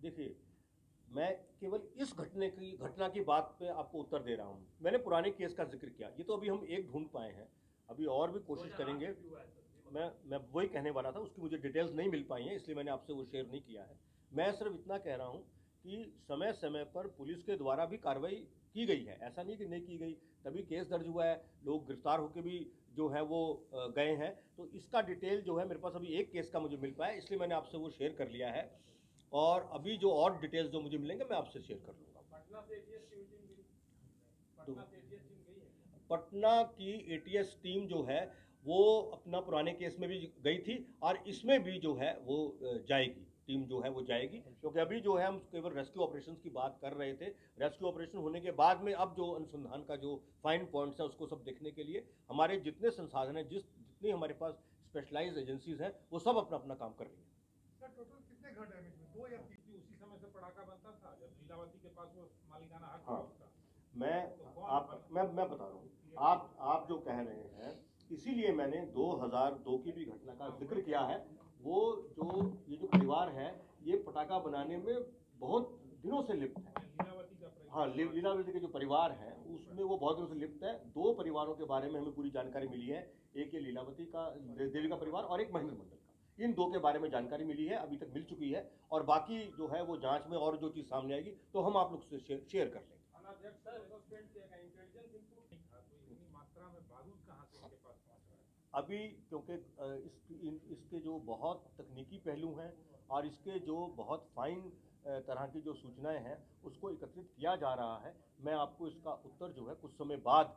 देखिए, मैं केवल इस घटना की बात पे आपको उत्तर दे रहा हूँ। मैंने पुराने केस का जिक्र किया, ये तो अभी हम एक ढूंढ पाए हैं, अभी और भी कोशिश करेंगे। मैं वही कहने वाला था, उसकी मुझे डिटेल्स नहीं मिल पाई हैं, इसलिए मैंने आपसे वो शेयर नहीं किया है। मैं सिर्फ इतना कह रहा हूँ कि समय समय पर पुलिस के द्वारा भी कार्रवाई की गई है, ऐसा नहीं कि नहीं की गई, तभी केस दर्ज हुआ है, लोग गिरफ्तार होकर भी जो है वो गए हैं। तो इसका डिटेल जो है मेरे पास अभी एक केस का मुझे मिल पाया, इसलिए मैंने आपसे वो शेयर कर लिया है, और अभी जो और डिटेल्स जो मुझे मिलेंगे मैं आपसे शेयर कर लूँगा। पटना की एटीएस टीम जो है वो अपना पुराने केस में भी गई थी, और इसमें भी जो है वो जाएगी, टीम जो है वो जाएगी, क्योंकि अभी जो है हम केवल रेस्क्यू ऑपरेशंस की बात कर रहे थे। रेस्क्यू ऑपरेशन होने के बाद में अब जो अनुसंधान का जो फाइन पॉइंट्स है उसको सब देखने के लिए हमारे जितने संसाधन हैं, जितनी हमारे पास स्पेशलाइज्ड एजेंसीज हैं, वो सब अपना अपना काम कर रही हैं। सर टोटल कितने घर डैमेज हुए? 2 या 3? उसी समय से पटाखा बनता था जब लीलावती के पास वो मालिकाना हक हाँ, था। मैं बता रहा हूँ, आप जो कह रहे हैं, इसीलिए मैंने 2002 की भी घटना का जिक्र किया है। वो जो ये जो परिवार है, ये पटाखा बनाने में बहुत दिनों से लिप्त है। हाँ, लीलावती के जो परिवार है उसमें वो बहुत दिनों से लिप्त है। 2 परिवारों के बारे में हमें पूरी जानकारी मिली है, एक ये लीलावती का देवी का परिवार और एक महेंद्र मंडल का। इन 2 के बारे में जानकारी मिली है, अभी तक मिल चुकी है, और बाकी जो है वो जांच में और जो चीज़ सामने आएगी तो हम आप लोग से शेयर कर लेंगे। अभी क्योंकि इसके जो बहुत तकनीकी पहलू हैं और इसके जो बहुत फाइन तरह की जो सूचनाएं हैं उसको एकत्रित किया जा रहा है। मैं आपको इसका उत्तर जो है कुछ समय बाद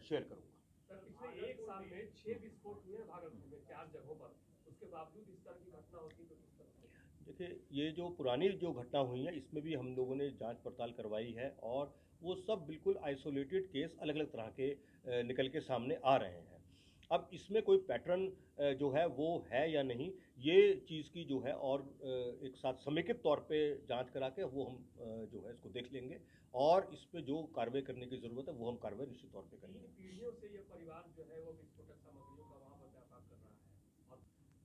शेयर करूंगा। सर, पिछले 1 साल में 6 विस्फोट हुए हैं भागलपुर में 4 जगहों पर, उसके बावजूद इस तरह की घटना होती तो किस तरह से? देखिए, ये जो पुरानी जो घटना हुई है इसमें भी हम लोगों ने जांच पड़ताल करवाई है, और वो सब बिल्कुल आइसोलेटेड केस अलग अलग तरह के निकल के सामने आ रहे हैं। अब इसमें कोई पैटर्न जो है वो है या नहीं, ये चीज़ की जो है और एक साथ समेकित तौर पे जांच करा के वो हम जो है इसको देख लेंगे, और इस पे जो कार्रवाई करने की ज़रूरत है वो हम कार्रवाई निश्चित तौर पे करेंगे। पीढ़ियों से ये परिवार जो है वो विस्फोटक सामग्रियों का वहाँ पर व्यापार कर रहा है, और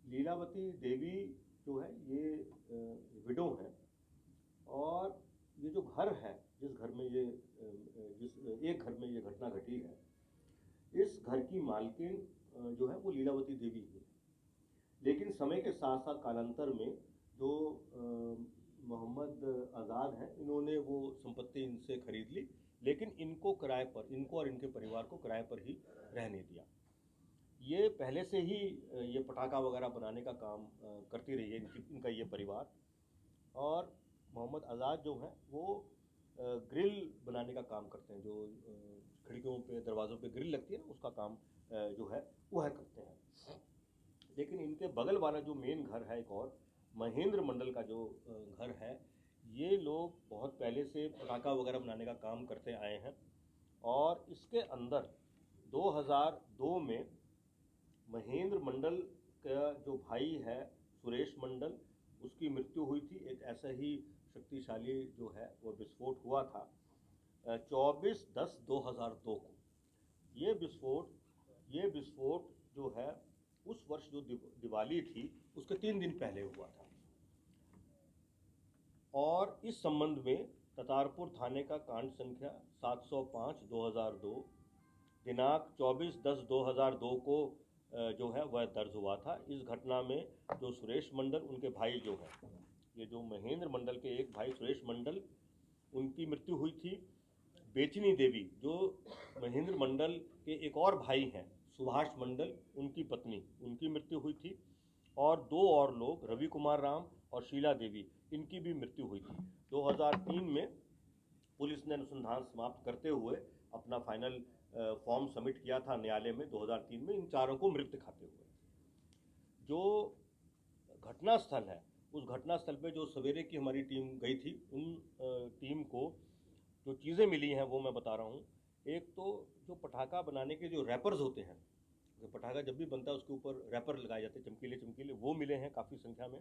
लीलावती देवी जो है ये विडो है, और ये जो घर है जिस घर में ये जिस एक घर में ये घटना घटी है, इस घर की मालकिन जो है वो लीलावती देवी ही है। लेकिन समय के साथ साथ कालांतर में जो मोहम्मद आज़ाद हैं, इन्होंने वो संपत्ति इनसे खरीद ली, लेकिन इनको किराए पर, इनको और इनके परिवार को किराए पर ही रहने दिया। ये पहले से ही ये पटाखा वगैरह बनाने का काम करती रही है इनका ये परिवार। और मोहम्मद आज़ाद जो हैं वो ग्रिल बनाने का काम करते हैं, जो खिड़कियों पे दरवाज़ों पे ग्रिल लगती है ना, उसका काम जो है वह करते हैं। लेकिन इनके बगल वाला जो मेन घर है एक और महेंद्र मंडल का जो घर है, ये लोग बहुत पहले से पटाखा वगैरह बनाने का काम करते आए हैं, और इसके अंदर 2002 में महेंद्र मंडल का जो भाई है सुरेश मंडल, उसकी मृत्यु हुई थी। एक ऐसा ही शक्तिशाली जो है वो विस्फोट हुआ था 24/10/2002 को। ये विस्फोट जो है उस वर्ष जो दिवाली थी उसके 3 दिन पहले हुआ था, और इस संबंध में ततारपुर थाने का कांड संख्या 705/2002 दिनांक 24/10/2002 को जो है वह दर्ज हुआ था। इस घटना में जो सुरेश मंडल, उनके भाई जो हैं, ये जो महेंद्र मंडल के एक भाई सुरेश मंडल, उनकी मृत्यु हुई थी। बेचनी देवी जो महेंद्र मंडल के एक और भाई हैं सुभाष मंडल, उनकी पत्नी, उनकी मृत्यु हुई थी। और 2 और लोग रवि कुमार राम और शीला देवी, इनकी भी मृत्यु हुई थी। 2003 में पुलिस ने अनुसंधान समाप्त करते हुए अपना फाइनल फॉर्म सबमिट किया था न्यायालय में 2003 में इन चारों को मृत दिखाते हुए। जो घटना स्थल है, उस घटना स्थल पे जो सवेरे की हमारी टीम गई थी, उन टीम को जो चीज़ें मिली हैं वो मैं बता रहा हूँ। एक तो जो पटाखा बनाने के जो रैपर्स होते हैं, जो पटाखा जब भी बनता है उसके ऊपर रैपर लगाए जाते हैं चमकीले चमकीले, वो मिले हैं काफ़ी संख्या में।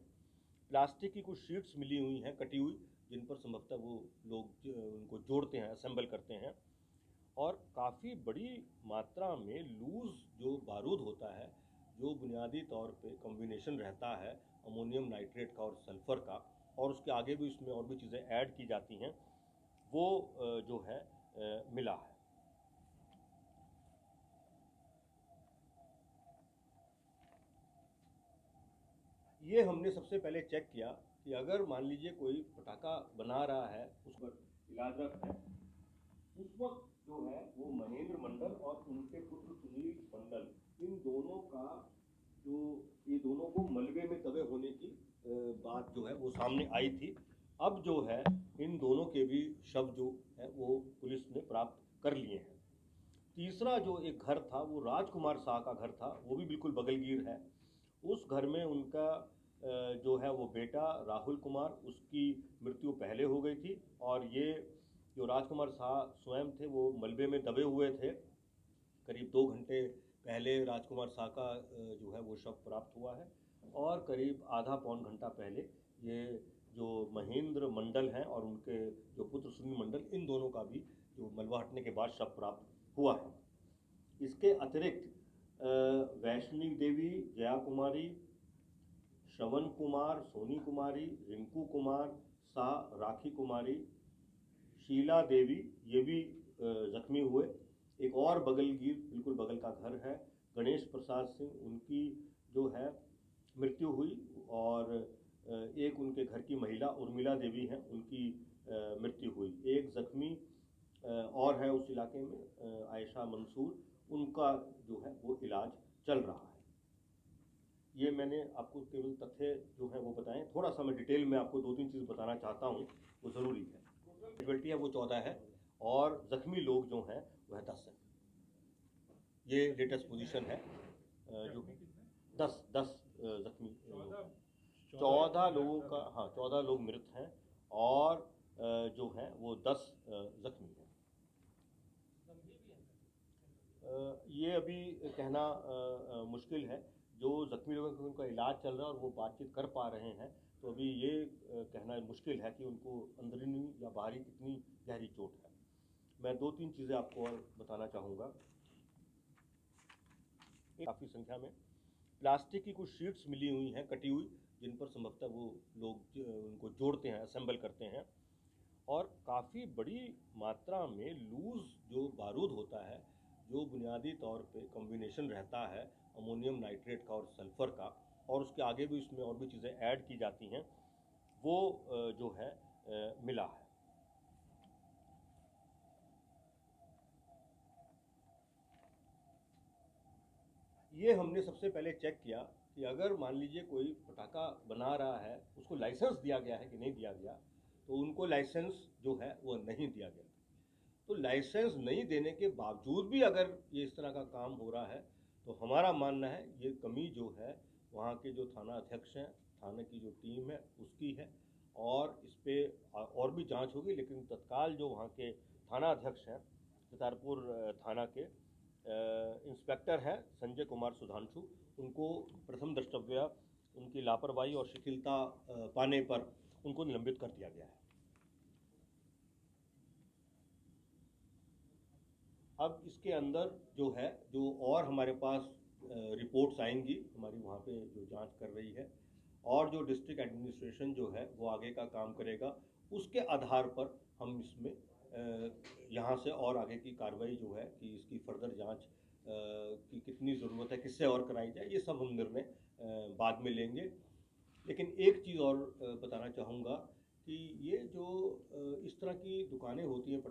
प्लास्टिक की कुछ शीट्स मिली हुई हैं कटी हुई, जिन पर संभवतः वो लोग उनको जोड़ते हैं, असेंबल करते हैं। और काफ़ी बड़ी मात्रा में लूज़ जो बारूद होता है, जो बुनियादी तौर पे कॉम्बिनेशन रहता है अमोनियम नाइट्रेट का और सल्फ़र का, और उसके आगे भी उसमें और भी चीज़ें ऐड की जाती हैं, वो जो है मिला है। ये हमने सबसे पहले चेक किया कि अगर मान लीजिए कोई पटाखा बना रहा है, उस पर इलाजरत है, उस वक्त जो है वो महेंद्र मंडल और उनके पुत्र सुनील मंडल, इन दोनों का जो ये दोनों को मलबे में दबे होने की बात जो है वो सामने आई थी। अब जो है इन दोनों के भी शव जो है वो पुलिस ने प्राप्त कर लिए हैं। तीसरा जो एक घर था वो राजकुमार शाह का घर था, वो भी बिल्कुल बगलगीर है। उस घर में उनका जो है वो बेटा राहुल कुमार, उसकी मृत्यु पहले हो गई थी, और ये जो राजकुमार शाह स्वयं थे वो मलबे में दबे हुए थे। करीब 2 घंटे पहले राजकुमार शाह का जो है वो शव प्राप्त हुआ है, और करीब आधा पौन घंटा पहले ये जो महेंद्र मंडल हैं और उनके जो पुत्र सुनील मंडल, इन दोनों का भी जो मलबा हटने के बाद शव प्राप्त हुआ है। इसके अतिरिक्त वैष्णवी देवी, जया कुमारी, श्रवण कुमार, सोनी कुमारी, रिंकू कुमार शाह, राखी कुमारी, शीला देवी, ये भी जख्मी हुए। एक और बगलगीर बिल्कुल बगल का घर है गणेश प्रसाद सिंह, उनकी जो है मृत्यु हुई, और एक उनके घर की महिला उर्मिला देवी हैं, उनकी मृत्यु हुई। एक जख्मी और है उस इलाके में, आयशा मंसूर, उनका जो है वो इलाज चल रहा है। ये मैंने आपको केवल तथ्य जो है वो बताएं। थोड़ा सा मैं डिटेल में आपको 2-3 चीज़ बताना चाहता हूँ, वो ज़रूरी है। कैजुअल्टी है वो 14 है, और ज़ख्मी लोग जो हैं वह 10 हैं। ये लेटेस्ट पोजीशन है जो 10 जख्मी, 14 लोगों का, हाँ 14 लोग मृत हैं, और जो हैं वो 10 जख्मी हैं। ये अभी कहना मुश्किल है। जो जख्मी लोगों का उनका इलाज चल रहा है और वो बातचीत कर पा रहे हैं, तो अभी ये कहना मुश्किल है कि उनको अंदरूनी या बाहरी कितनी गहरी चोट है। मैं 2-3 चीज़ें आपको और बताना चाहूँगा। काफ़ी संख्या में प्लास्टिक की कुछ शीट्स मिली हुई हैं कटी हुई, जिन पर संभवतः वो लोग उनको जोड़ते हैं, असेंबल करते हैं। और काफ़ी बड़ी मात्रा में लूज़ जो बारूद होता है, जो बुनियादी तौर पे कॉम्बिनेशन रहता है अमोनियम नाइट्रेट का और सल्फ़र का, और उसके आगे भी उसमें और भी चीज़ें ऐड की जाती हैं, वो जो है मिला है। ये हमने सबसे पहले चेक किया कि अगर मान लीजिए कोई पटाखा बना रहा है, उसको लाइसेंस दिया गया है कि नहीं दिया गया, तो उनको लाइसेंस जो है वो नहीं दिया गया। तो लाइसेंस नहीं देने के बावजूद भी अगर ये इस तरह का काम हो रहा है, तो हमारा मानना है ये कमी जो है वहाँ के जो थाना अध्यक्ष हैं, थाने की जो टीम है उसकी है, और इस पर और भी जांच होगी। लेकिन तत्काल जो वहाँ के थाना अध्यक्ष हैं, चितारपुर थाना के इंस्पेक्टर हैं संजय कुमार सुधांशु, उनको प्रथम द्रष्टव्य उनकी लापरवाही और शिथिलता पाने पर उनको निलंबित कर दिया गया है। अब इसके अंदर जो है, जो और हमारे पास रिपोर्ट्स आएंगी, हमारी वहाँ पे जो जांच कर रही है, और जो डिस्ट्रिक्ट एडमिनिस्ट्रेशन जो है वो आगे का काम करेगा, उसके आधार पर हम इसमें यहाँ से और आगे की कार्रवाई जो है कि इसकी फर्दर जांच की कितनी ज़रूरत है, किससे और कराई जाए, ये सब हम निर्णय बाद में लेंगे। लेकिन एक चीज़ और बताना चाहूँगा कि ये जो इस तरह की दुकानें होती हैं